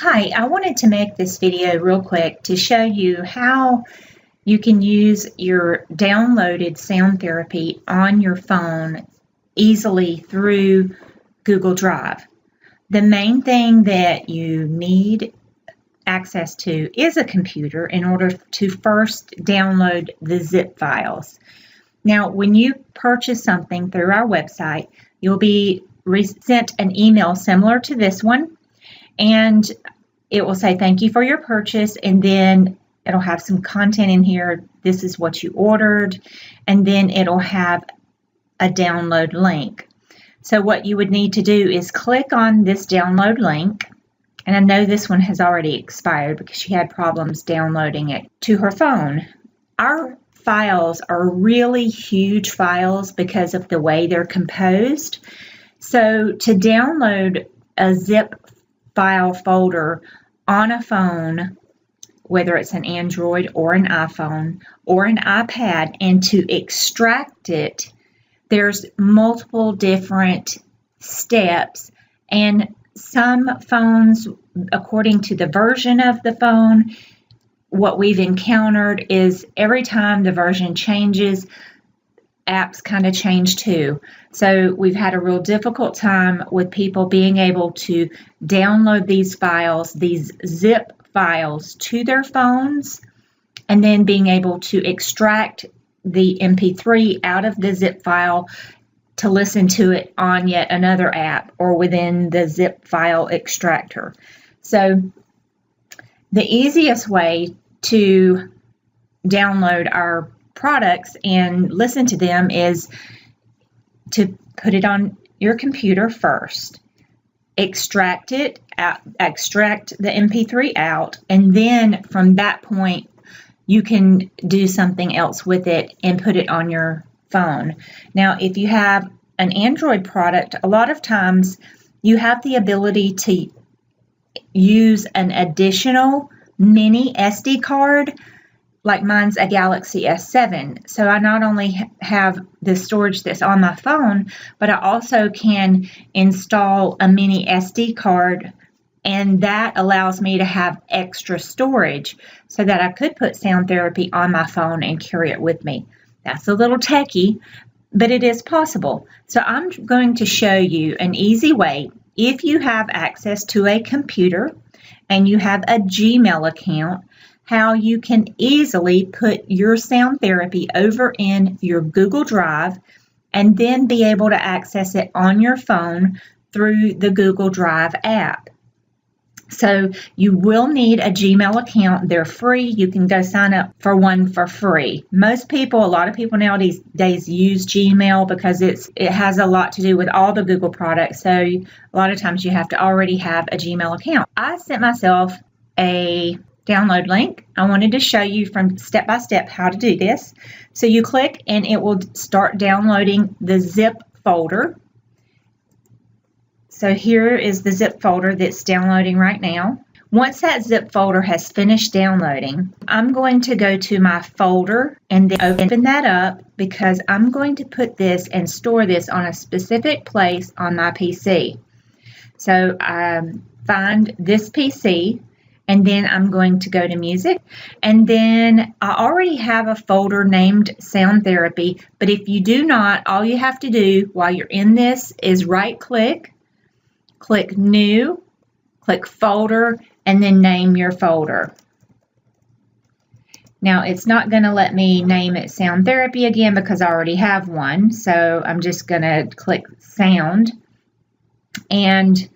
Hi, I wanted to make this video real quick to show you how you can use your downloaded sound therapy on your phone easily through Google Drive. The main thing that you need access to is a computer in order to first download the zip files. Now, when you purchase something through our website, you'll be sent an email similar to this one. And it will say, thank you for your purchase, and then it'll have some content in here. This is what you ordered, and then it'll have a download link. So what you would need to do is click on this download link, and I know this one has already expired because she had problems downloading it to her phone. Our files are really huge files because of the way they're composed. So to download a zip file folder on a phone, whether it's an Android or an iPhone or an iPad, and to extract it, there's multiple different steps, and some phones, according to the version of the phone, what we've encountered is every time the version changes, apps kind of change too. So we've had a real difficult time with people being able to download these files, these zip files, to their phones, and then being able to extract the MP3 out of the zip file to listen to it on yet another app or within the zip file extractor. So the easiest way to download our products and listen to them is to put it on your computer first, extract the MP3 out, and then from that point you can do something else with it and put it on your phone. Now, if you have an Android product, a lot of times you have the ability to use an additional mini SD card. Like mine's a Galaxy S7, so I not only have the storage that's on my phone, but I also can install a mini SD card, and that allows me to have extra storage so that I could put sound therapy on my phone and carry it with me. That's a little techy, but it is possible. So I'm going to show you an easy way. If you have access to a computer and you have a Gmail account, how you can easily put your sound therapy over in your Google Drive and then be able to access it on your phone through the Google Drive app. So you will need a Gmail account. They're free. You can go sign up for one for free. A lot of people nowadays use Gmail because it has a lot to do with all the Google products. So a lot of times you have to already have a Gmail account. I sent myself a download link. I wanted to show you from step by step how to do this. So you click and it will start downloading the zip folder. So here is the zip folder that's downloading right now. Once that zip folder has finished downloading, I'm going to go to my folder and then open that up because I'm going to put this and store this on a specific place on my PC. So find this PC, and then I'm going to go to music, and then I already have a folder named sound therapy, but if you do not, all you have to do while you're in this is right click new, click folder, and then name your folder. Now it's not going to let me name it sound therapy again because I already have one, so I'm just going to click sound, and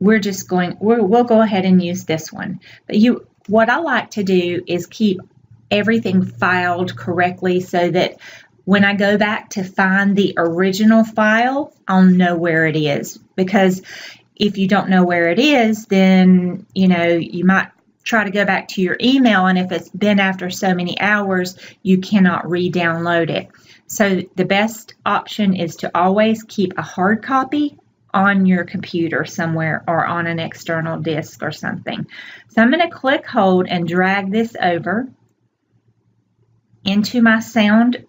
we'll go ahead and use this one. But what I like to do is keep everything filed correctly so that when I go back to find the original file, I'll know where it is. Because if you don't know where it is, then you might try to go back to your email, and if it's been after so many hours, you cannot re-download it. So the best option is to always keep a hard copy on your computer somewhere or on an external disk or something. So I'm going to click hold and drag this over into my sound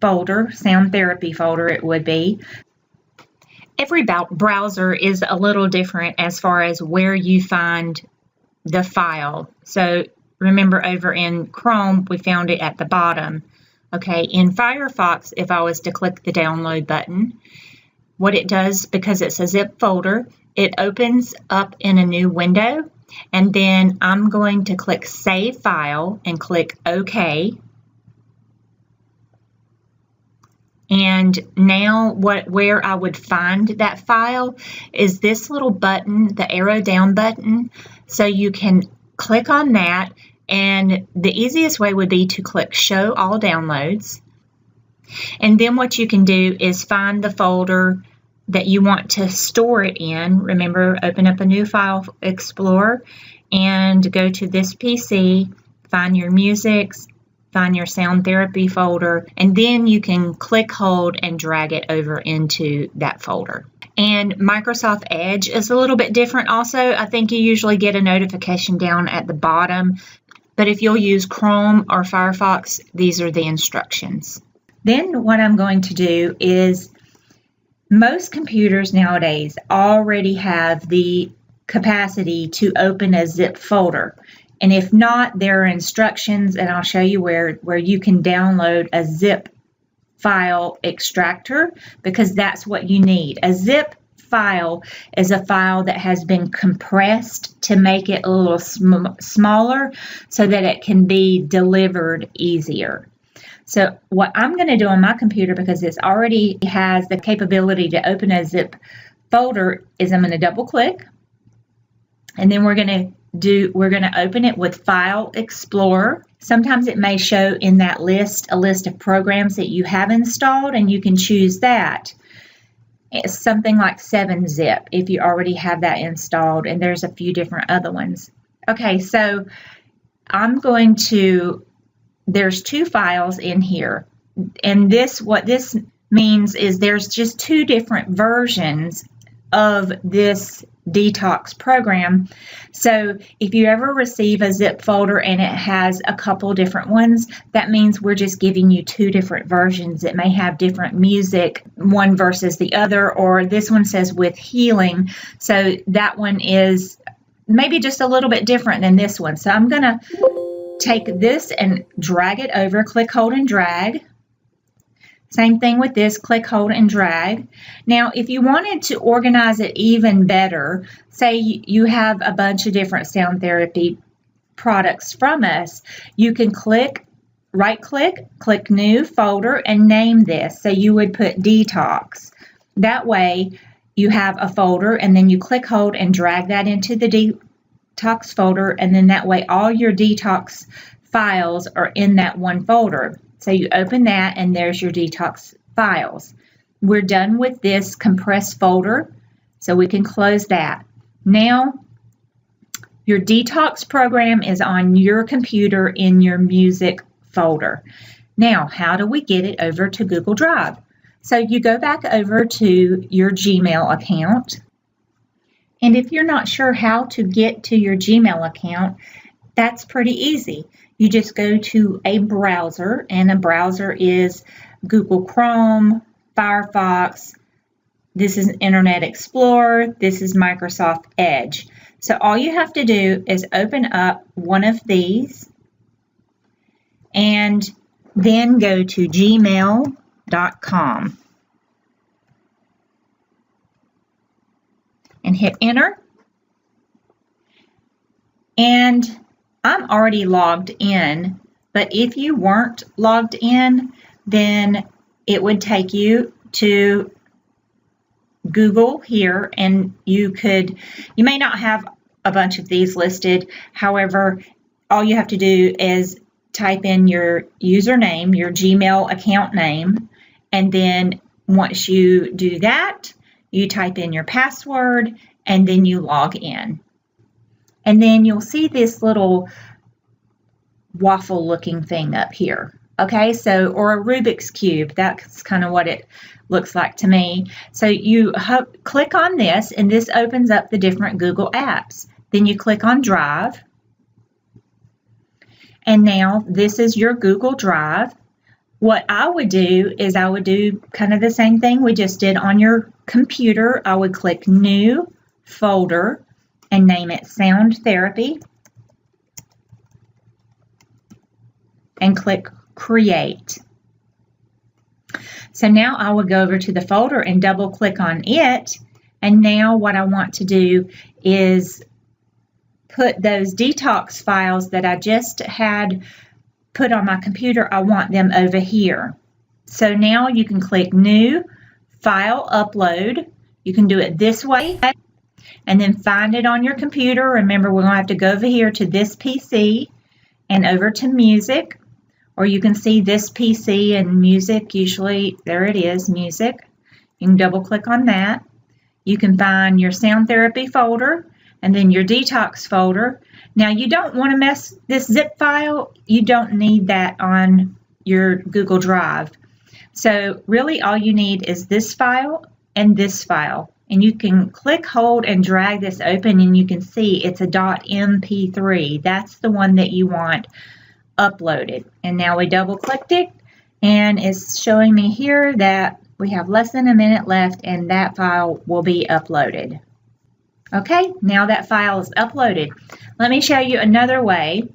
folder, sound therapy folder it would be. Every browser is a little different as far as where you find the file. So remember, over in Chrome, we found it at the bottom. Okay, in Firefox, if I was to click the download button, what it does, because it's a zip folder, it opens up in a new window, and then I'm going to click Save File and click OK. And now where I would find that file is this little button, the arrow down button. So you can click on that, and the easiest way would be to click Show All Downloads. And then what you can do is find the folder that you want to store it in. Remember, open up a new file explorer and go to this PC, find your musics, find your sound therapy folder, and then you can click, hold, and drag it over into that folder. And Microsoft Edge is a little bit different also. I think you usually get a notification down at the bottom, but if you'll use Chrome or Firefox, these are the instructions. Then what I'm going to do is, most computers nowadays already have the capacity to open a zip folder. And if not, there are instructions, and I'll show you where you can download a zip file extractor, because that's what you need. A zip file is a file that has been compressed to make it a little smaller so that it can be delivered easier. So what I'm going to do on my computer, because it already has the capability to open a zip folder, is I'm going to double click, and then we're going to open it with File Explorer. Sometimes it may show in that list a list of programs that you have installed, and you can choose that. It's something like 7-zip if you already have that installed, and there's a few different other ones. Okay, so there's two files in here, and what this means is there's just two different versions of this detox program. So if you ever receive a zip folder and it has a couple different ones, that means we're just giving you two different versions. It may have different music, one versus the other, or this one says with healing, so that one is maybe just a little bit different than this one. So I'm going to take this and drag it over, click, hold, and drag. Same thing with this, click, hold, and drag. Now, if you wanted to organize it even better, say you have a bunch of different sound therapy products from us, you can right-click, click New Folder, and name this. So you would put Detox. That way, you have a folder, and then you click, hold, and drag that into the Detox folder, and then that way all your Detox files are in that one folder. So you open that, and there's your detox files. We're done with this compressed folder, so we can close that. Now, your detox program is on your computer in your music folder. Now, how do we get it over to Google Drive? So you go back over to your Gmail account, and if you're not sure how to get to your Gmail account, that's pretty easy. You just go to a browser, and a browser is Google Chrome, Firefox, this is Internet Explorer, this is Microsoft Edge. So all you have to do is open up one of these and then go to gmail.com and hit enter. And I'm already logged in, but if you weren't logged in, then it would take you to Google here, and you may not have a bunch of these listed. However, all you have to do is type in your username, your Gmail account name, and then once you do that, you type in your password, and then you log in. And then you'll see this little waffle looking thing up here. Okay, so, or a Rubik's Cube, that's kind of what it looks like to me. So you click on this, and this opens up the different Google apps. Then you click on Drive, and now this is your Google Drive. What I would do is I would do kind of the same thing we just did on your computer, I would click New Folder and name it Sound Therapy and click Create. So now I will go over to the folder and double click on it, and now what I want to do is put those detox files that I just had put on my computer, I want them over here. So now you can click New File Upload. You can do it this way and then find it on your computer. Remember, we're going to have to go over here to this PC and over to Music, or you can see this PC and Music. Usually, there it is, Music. You can double click on that. You can find your Sound Therapy folder and then your Detox folder. Now, you don't want to mess this zip file. You don't need that on your Google Drive. So really all you need is this file and this file. And you can click, hold, and drag this open, and you can see it's a .mp3. That's the one that you want uploaded. And now we double clicked it, and it's showing me here that we have less than a minute left, and that file will be uploaded. Okay, now that file is uploaded. Let me show you another way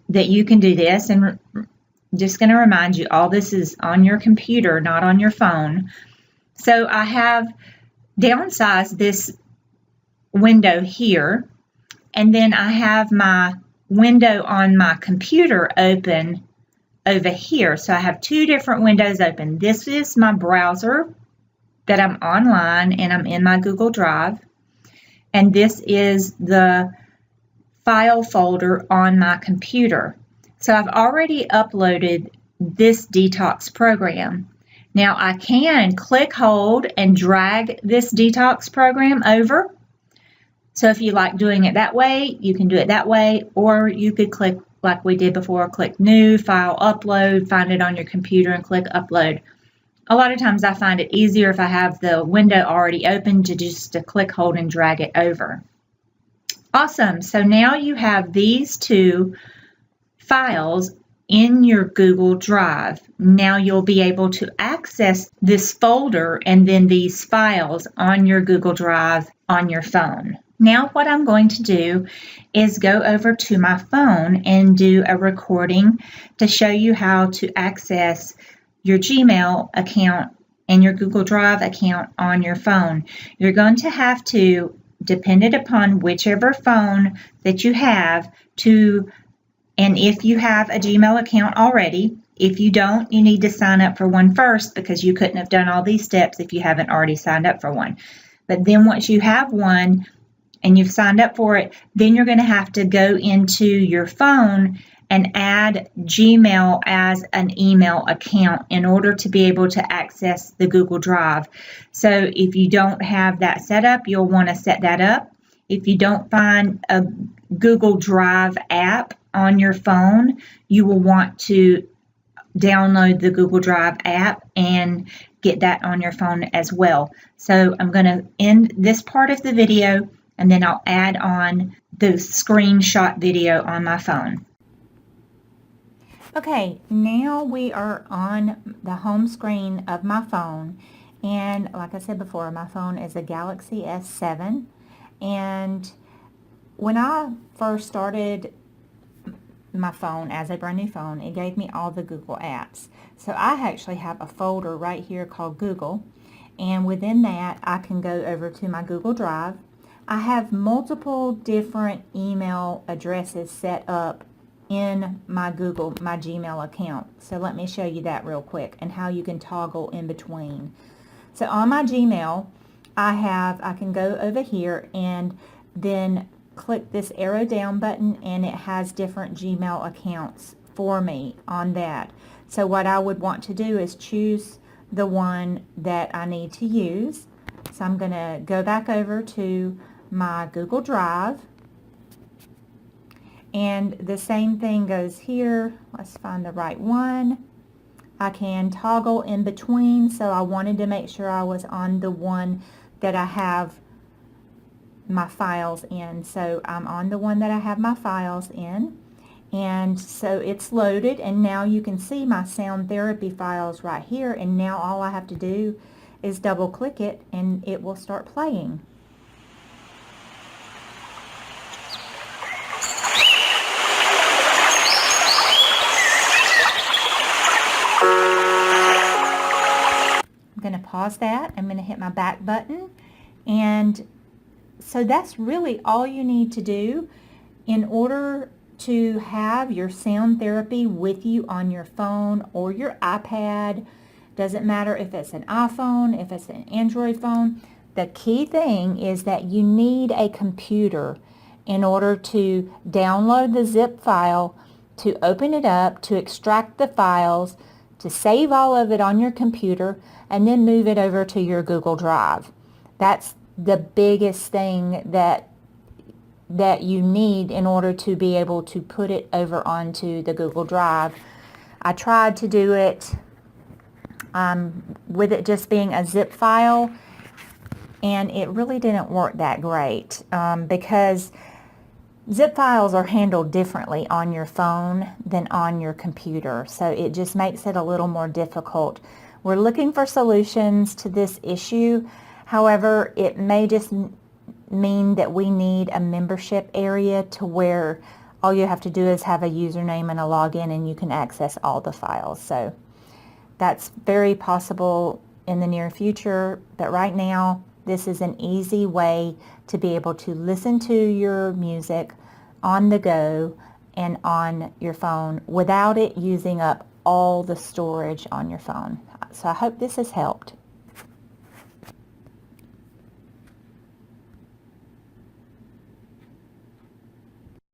that you can do this, and just going to remind you, all this is on your computer, not on your phone. So I have downsized this window here, and then I have my window on my computer open over here. So I have two different windows open. This is my browser that I'm online and I'm in my Google Drive, and this is the file folder on my computer. So I've already uploaded this detox program. Now I can click, hold, and drag this detox program over. So if you like doing it that way, you can do it that way, or you could click like we did before, click New, File, Upload, find it on your computer and click Upload. A lot of times I find it easier if I have the window already open to just click, hold, and drag it over. Awesome. So now you have these two files in your Google Drive. Now you'll be able to access this folder and then these files on your Google Drive on your phone. Now what I'm going to do is go over to my phone and do a recording to show you how to access your Gmail account and your Google Drive account on your phone. You're going to have to, dependent upon whichever phone that you have, and if you have a Gmail account already. If you don't, you need to sign up for one first, because you couldn't have done all these steps if you haven't already signed up for one. But then once you have one and you've signed up for it, then you're going to have to go into your phone and add Gmail as an email account in order to be able to access the Google Drive. So if you don't have that set up, you'll want to set that up. If you don't find a Google Drive app on your phone, you will want to download the Google Drive app and get that on your phone as well. So I'm going to end this part of the video, and then I'll add on the screenshot video on my phone. Okay, now we are on the home screen of my phone, and like I said before, my phone is a Galaxy S7, and when I first started my phone as a brand new phone, it gave me all the Google apps. So I actually have a folder right here called Google, and within that I can go over to my Google Drive. I have multiple different email addresses set up in my Gmail account. So let me show you that real quick and how you can toggle in between. So on my Gmail, I can go over here and then click this arrow down button, and it has different Gmail accounts for me on that. So what I would want to do is choose the one that I need to use. So I'm going to go back over to my Google Drive, and the same thing goes here. Let's find the right one. I can toggle in between, so I wanted to make sure I was on the one that I have my files in. So I'm on the one that I have my files in, and so it's loaded, and now you can see my sound therapy files right here. And now all I have to do is double click it and it will start playing. I'm going to pause that. I'm going to hit my back button, and so that's really all you need to do in order to have your sound therapy with you on your phone or your iPad. Doesn't matter if it's an iPhone, if it's an Android phone. The key thing is that you need a computer in order to download the zip file, to open it up, to extract the files, to save all of it on your computer, and then move it over to your Google Drive. That's the biggest thing that you need in order to be able to put it over onto the Google Drive. I tried to do it with it just being a zip file, and it really didn't work that great because zip files are handled differently on your phone than on your computer, so it just makes it a little more difficult. We're looking for solutions to this issue. However, it may just mean that we need a membership area to where all you have to do is have a username and a login and you can access all the files. So that's very possible in the near future, but right now this is an easy way to be able to listen to your music on the go and on your phone without it using up all the storage on your phone. So I hope this has helped.